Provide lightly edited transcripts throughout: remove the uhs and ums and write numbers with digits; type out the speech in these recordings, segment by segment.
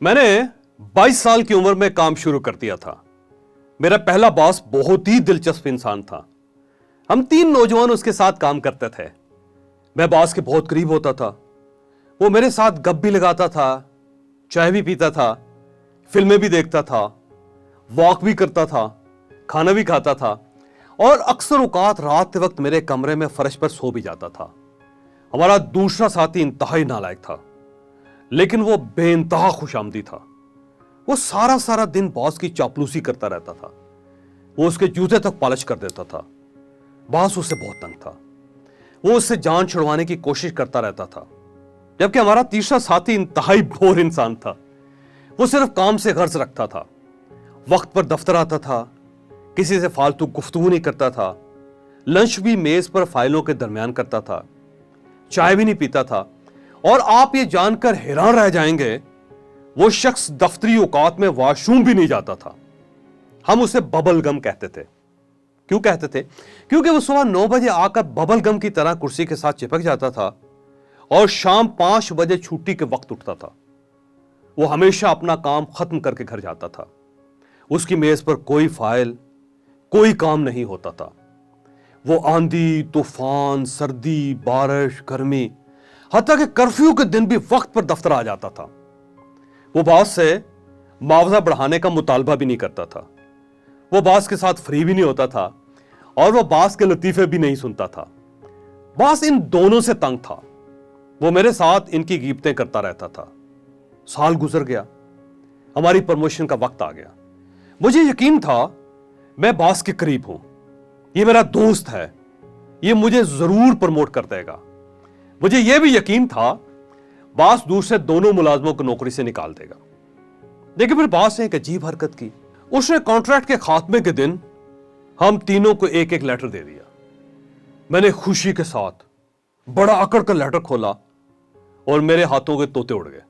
मैंने 22 साल की उम्र में काम शुरू कर दिया था। मेरा पहला बॉस बहुत ही दिलचस्प इंसान था। हम 3 नौजवान उसके साथ काम करते थे। मैं बॉस के बहुत करीब होता था। वो मेरे साथ गप भी लगाता था, चाय भी पीता था, फिल्में भी देखता था, वॉक भी करता था, खाना भी खाता था और अक्सर औकात रात के वक्त मेरे कमरे में फर्श पर सो भी जाता था। हमारा दूसरा साथी इंतहाई नालायक था, लेकिन वो बेइंतहा खुशामदी था। वो सारा सारा दिन बॉस की चापलूसी करता रहता था। वो उसके जूते तक पॉलिश कर देता था। बॉस उससे बहुत तंग था। वो उससे जान छुड़वाने की कोशिश करता रहता था। जबकि हमारा तीसरा साथी इंतहाई बोर इंसान था। वो सिर्फ काम से गर्ज रखता था, वक्त पर दफ्तर आता था, किसी से फालतू गुफ्तगू नहीं करता था, लंच भी मेज पर फाइलों के दरमियान करता था, चाय भी नहीं पीता था। और आप ये जानकर हैरान रह जाएंगे, वो शख्स दफ्तरी औकात में वॉशरूम भी नहीं जाता था। हम उसे बबल गम कहते थे। क्यों कहते थे? क्योंकि वो सुबह 9 बजे आकर बबल गम की तरह कुर्सी के साथ चिपक जाता था और शाम 5 बजे छुट्टी के वक्त उठता था। वो हमेशा अपना काम खत्म करके घर जाता था। उसकी मेज पर कोई फाइल, कोई काम नहीं होता था। वो आंधी, तूफान, सर्दी, बारिश, गर्मी, हत्ता कि कर्फ्यू के दिन भी वक्त पर दफ्तर आ जाता था। वो बॉस से मुआवजा बढ़ाने का मुतालबा भी नहीं करता था। वो बॉस के साथ फ्री भी नहीं होता था और वो बॉस के लतीफे भी नहीं सुनता था। बॉस इन दोनों से तंग था। वो मेरे साथ इनकी गिबतें करता रहता था। साल गुजर गया, हमारी प्रमोशन का वक्त आ गया। मुझे यकीन था मैं बॉस के करीब हूं, ये मेरा दोस्त है, ये मुझे जरूर प्रमोट कर देगा। मुझे यह भी यकीन था बॉस दूसरे दोनों मुलाजमों को नौकरी से निकाल देगा। लेकिन फिर बॉस ने एक अजीब हरकत की। उसने कॉन्ट्रैक्ट के खात्मे के दिन हम तीनों को एक एक लेटर दे दिया। मैंने खुशी के साथ बड़ा अकड़ कर लेटर खोला और मेरे हाथों के तोते उड़ गए।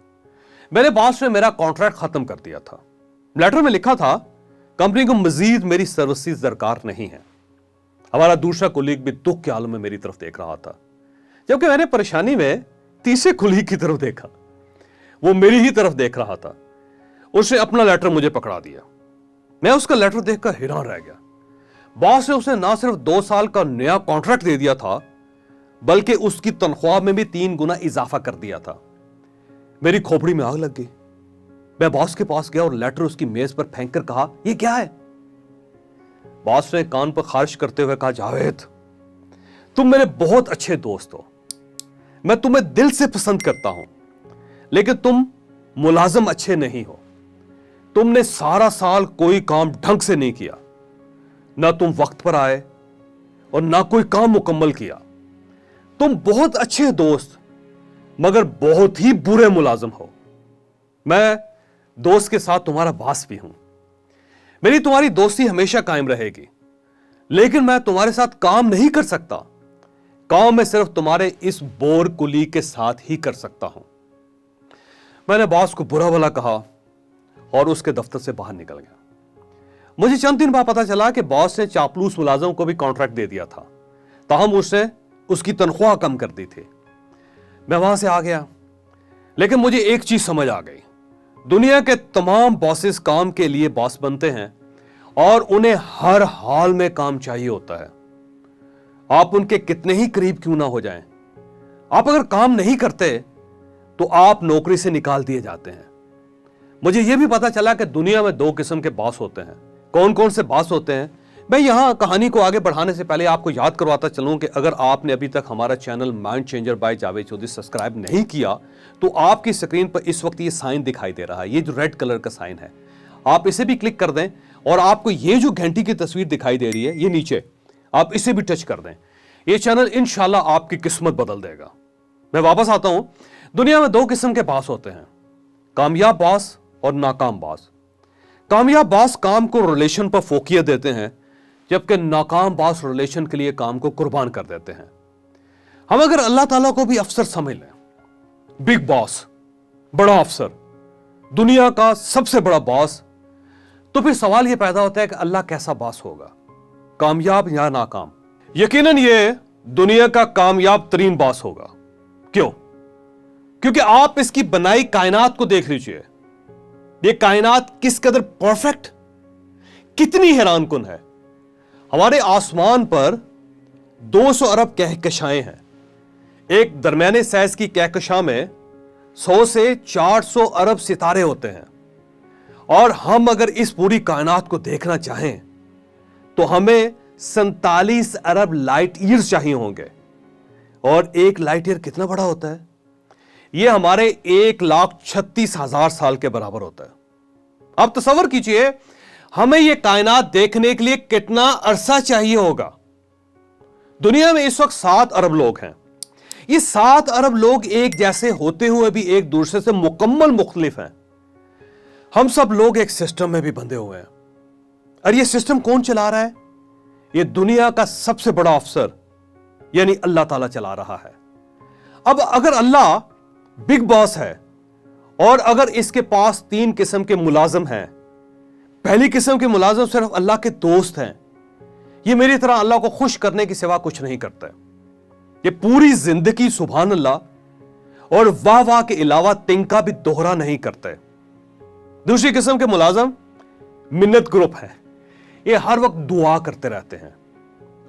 मेरे बॉस ने मेरा कॉन्ट्रैक्ट खत्म कर दिया था। लेटर में लिखा था कंपनी को मजीद मेरी सर्विसेज दरकार नहीं है। हमारा दूसरा कुलीग भी दुख के आलम में मेरी तरफ देख रहा था, जबकि मैंने परेशानी में तीसरे कुलीग की तरफ देखा। वो मेरी ही तरफ देख रहा था। उसने अपना लेटर मुझे पकड़ा दिया। मैं उसका लेटर देखकर हैरान रह गया। बॉस ने उसे ना सिर्फ 2 साल का नया कॉन्ट्रैक्ट दे दिया था, बल्कि उसकी तनख्वाह में भी 3 गुना इजाफा कर दिया था। मेरी खोपड़ी में आग लग गई। मैं बॉस के पास गया और लेटर उसकी मेज पर फेंक कर कहा, यह क्या है? बॉस ने कान पर खारिश करते हुए कहा, जावेद, तुम मेरे बहुत अच्छे दोस्त हो, मैं तुम्हें दिल से पसंद करता हूं, लेकिन तुम मुलाजिम अच्छे नहीं हो। तुमने सारा साल कोई काम ढंग से नहीं किया, ना तुम वक्त पर आए और ना कोई काम मुकम्मल किया। तुम बहुत अच्छे दोस्त मगर बहुत ही बुरे मुलाजिम हो। मैं दोस्त के साथ तुम्हारा बॉस भी हूं। मेरी तुम्हारी दोस्ती हमेशा कायम रहेगी, लेकिन मैं तुम्हारे साथ काम नहीं कर सकता। काम मैं सिर्फ तुम्हारे इस बोर कुलीग के साथ ही कर सकता हूं। मैंने बॉस को बुरा भला कहा और उसके दफ्तर से बाहर निकल गया। मुझे चंद दिन बाद पता चला कि बॉस ने चापलूस मुलाजिम को भी कॉन्ट्रैक्ट दे दिया था, ताहम उसने उसकी तनख्वाह कम कर दी थी। मैं वहां से आ गया, लेकिन मुझे एक चीज समझ आ गई। दुनिया के तमाम बॉसेस काम के लिए बॉस बनते हैं और उन्हें हर हाल में काम चाहिए होता है। आप उनके कितने ही करीब क्यों ना हो जाएं, आप अगर काम नहीं करते तो आप नौकरी से निकाल दिए जाते हैं। मुझे यह भी पता चला कि दुनिया में 2 किस्म के बॉस होते हैं। कौन कौन से बॉस होते हैं? मैं यहां कहानी को आगे बढ़ाने से पहले आपको याद करवाता चलूं कि अगर आपने अभी तक हमारा channel mind changer by Javed Chaudhry subscribe नहीं किया, तो आपकी स्क्रीन पर इस वक्त ये साइन दिखाई दे रहा है, ये जो रेड कलर का साइन है, आप इसे भी क्लिक कर दें और आपको ये जो घंटी की तस्वीर दिखाई दे रही है, ये नीचे, आप इसे भी टच कर दें। ये चैनल इंशाल्लाह आपकी किस्मत बदल देगा। मैं वापस आता हूं। दुनिया में 2 किस्म के बॉस होते हैं, कामयाब बॉस और नाकाम बॉस। कामयाब बॉस काम को रिलेशन पर फोकियत देते हैं, जबकि नाकाम बॉस रिलेशन के लिए काम को कुर्बान कर देते हैं। हम अगर अल्लाह ताला को भी अफसर समझ लें, बिग बॉस, बड़ा अफसर, दुनिया का सबसे बड़ा बॉस, तो फिर सवाल यह पैदा होता है कि अल्लाह कैसा बॉस होगा, कामयाब या नाकाम? यकीनन ये दुनिया का कामयाब तरीन बॉस होगा। क्यों? क्योंकि आप इसकी बनाई कायनात को देख लीजिए। ये कायनात किस कदर परफेक्ट, कितनी हैरान कुन है। हमारे आसमान पर 200 अरब कहकशाएं हैं। एक दरमियाने साइज की कहकशां में 100 से 400 अरब सितारे होते हैं। और हम अगर इस पूरी कायनात को देखना चाहें तो हमें 47 अरब लाइट ईयर्स चाहिए होंगे। और एक लाइट ईयर कितना बड़ा होता है? यह हमारे 1,36,000 साल के बराबर होता है। अब तसव्वुर कीजिए हमें यह कायनात देखने के लिए कितना अरसा चाहिए होगा। दुनिया में इस वक्त 7 अरब लोग हैं। ये 7 अरब लोग एक जैसे होते हुए भी एक दूसरे से मुकम्मल मुख्तलिफ हैं। हम सब लोग एक सिस्टम में भी बंधे हुए हैं। और यह सिस्टम कौन चला रहा है? यह दुनिया का सबसे बड़ा अफसर यानी अल्लाह ताला चला रहा है। अब अगर अल्लाह बिग बॉस है और अगर इसके पास 3 किस्म के मुलाजिम हैं, पहली किस्म के मुलाजिम सिर्फ अल्लाह के दोस्त हैं। ये मेरी तरह अल्लाह को खुश करने के सिवा कुछ नहीं करते। ये पूरी जिंदगी सुभान अल्लाह और वाह वाह के अलावा तिनका भी दोहरा नहीं करते। दूसरी किस्म के मुलाजिम मिन्नत ग्रुप है। ये हर वक्त दुआ करते रहते हैं,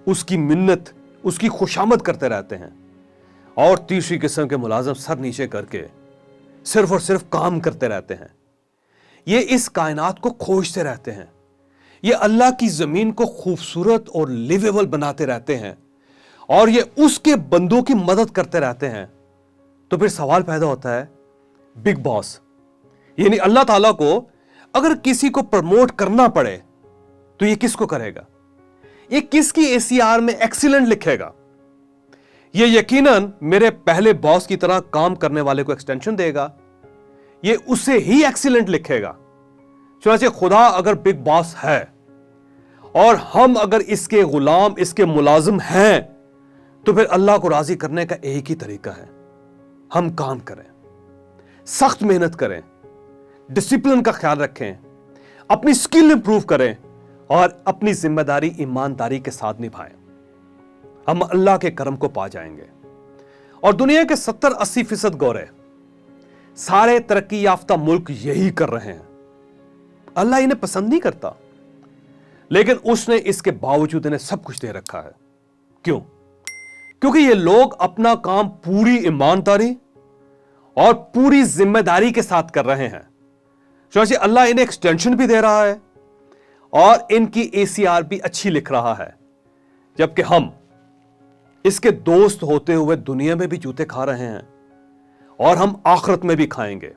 उसकी मिन्नत, उसकी खुशामद करते रहते हैं। और तीसरी किस्म के मुलाजिम सर नीचे करके सिर्फ और सिर्फ काम करते रहते हैं। ये इस कायनात को खोजते रहते हैं। ये अल्लाह की जमीन को खूबसूरत और लिवेबल बनाते रहते हैं और ये उसके बंदों की मदद करते रहते हैं। तो फिर सवाल पैदा होता है, बिग बॉस यानी अल्लाह ताला को अगर किसी को प्रमोट करना पड़े तो ये किसको करेगा? ये किसकी एसीआर में एक्सीलेंट लिखेगा? ये यकीनन मेरे पहले बॉस की तरह काम करने वाले को एक्सटेंशन देगा। ये उसे ही एक्सीलेंट लिखेगा। चुनांचे खुदा अगर बिग बॉस है और हम अगर इसके गुलाम, इसके मुलाजिम हैं, तो फिर अल्लाह को राजी करने का एक ही तरीका है, हम काम करें, सख्त मेहनत करें, डिसिप्लिन का ख्याल रखें, अपनी स्किल इंप्रूव करें और अपनी जिम्मेदारी ईमानदारी के साथ निभाएं। हम अल्लाह के करम को पा जाएंगे। और दुनिया के 70-80% गोरे, सारे तरक्की याफ्ता मुल्क यही कर रहे हैं। अल्लाह इन्हें पसंद नहीं करता, लेकिन उसने इसके बावजूद इन्हें सब कुछ दे रखा है। क्यों? क्योंकि ये लोग अपना काम पूरी ईमानदारी और पूरी जिम्मेदारी के साथ कर रहे हैं। चूंकि अल्लाह इन्हें एक्सटेंशन भी दे रहा है और इनकी एसीआर भी अच्छी लिख रहा है, जबकि हम इसके दोस्त होते हुए दुनिया में भी जूते खा रहे हैं और हम आखिरत में भी खाएंगे।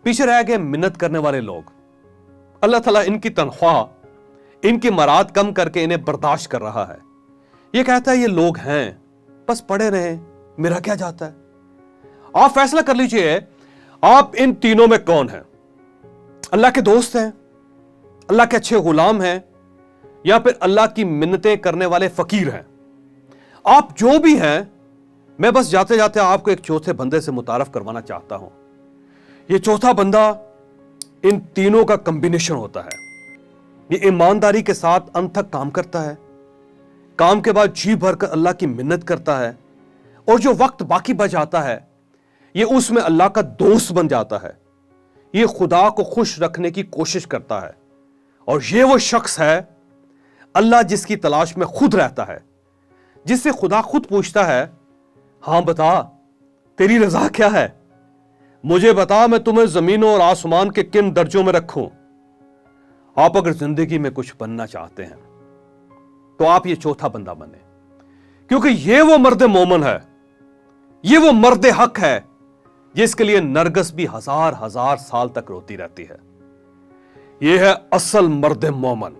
पीछे रह गए मिन्नत करने वाले लोग। अल्लाह ताला इनकी तनख्वाह, इनकी मराद कम करके इन्हें बर्दाश्त कर रहा है। ये कहता है ये लोग हैं, बस पड़े रहें, मेरा क्या जाता है। आप फैसला कर लीजिए, आप इन तीनों में कौन है? अल्लाह के दोस्त हैं, अल्लाह के अच्छे गुलाम हैं, या फिर अल्लाह की मिन्नतें करने वाले फकीर हैं? आप जो भी हैं, मैं बस जाते जाते आपको एक चौथे बंदे से मुतारफ करवाना चाहता हूं। यह चौथा बंदा इन तीनों का कॉम्बिनेशन होता है। यह ईमानदारी के साथ अंत तक काम करता है, काम के बाद जी भरकर अल्लाह की मिन्नत करता है, और जो वक्त बाकी बच जाता है यह उसमें अल्लाह का दोस्त बन जाता है। यह खुदा को खुश रखने की कोशिश करता है। और यह वो शख्स है अल्लाह जिसकी तलाश में खुद रहता है, जिससे खुदा खुद पूछता है, हां बता तेरी रजा क्या है, मुझे बता मैं तुम्हें जमीनों और आसमान के किन दर्जों में रखूं। आप अगर जिंदगी में कुछ बनना चाहते हैं तो आप ये चौथा बंदा बने, क्योंकि ये वो मर्द मोमन है, ये वो मर्द हक है जिसके लिए नरगिस भी हजार हजार साल तक रोती रहती है। ये है असल मर्द मोमन।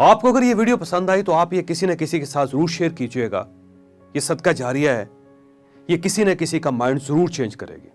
आपको अगर ये वीडियो पसंद आई तो आप ये किसी न किसी के साथ जरूर शेयर कीजिएगा। ये सदका जारिया है, ये किसी न किसी का माइंड जरूर चेंज करेगी।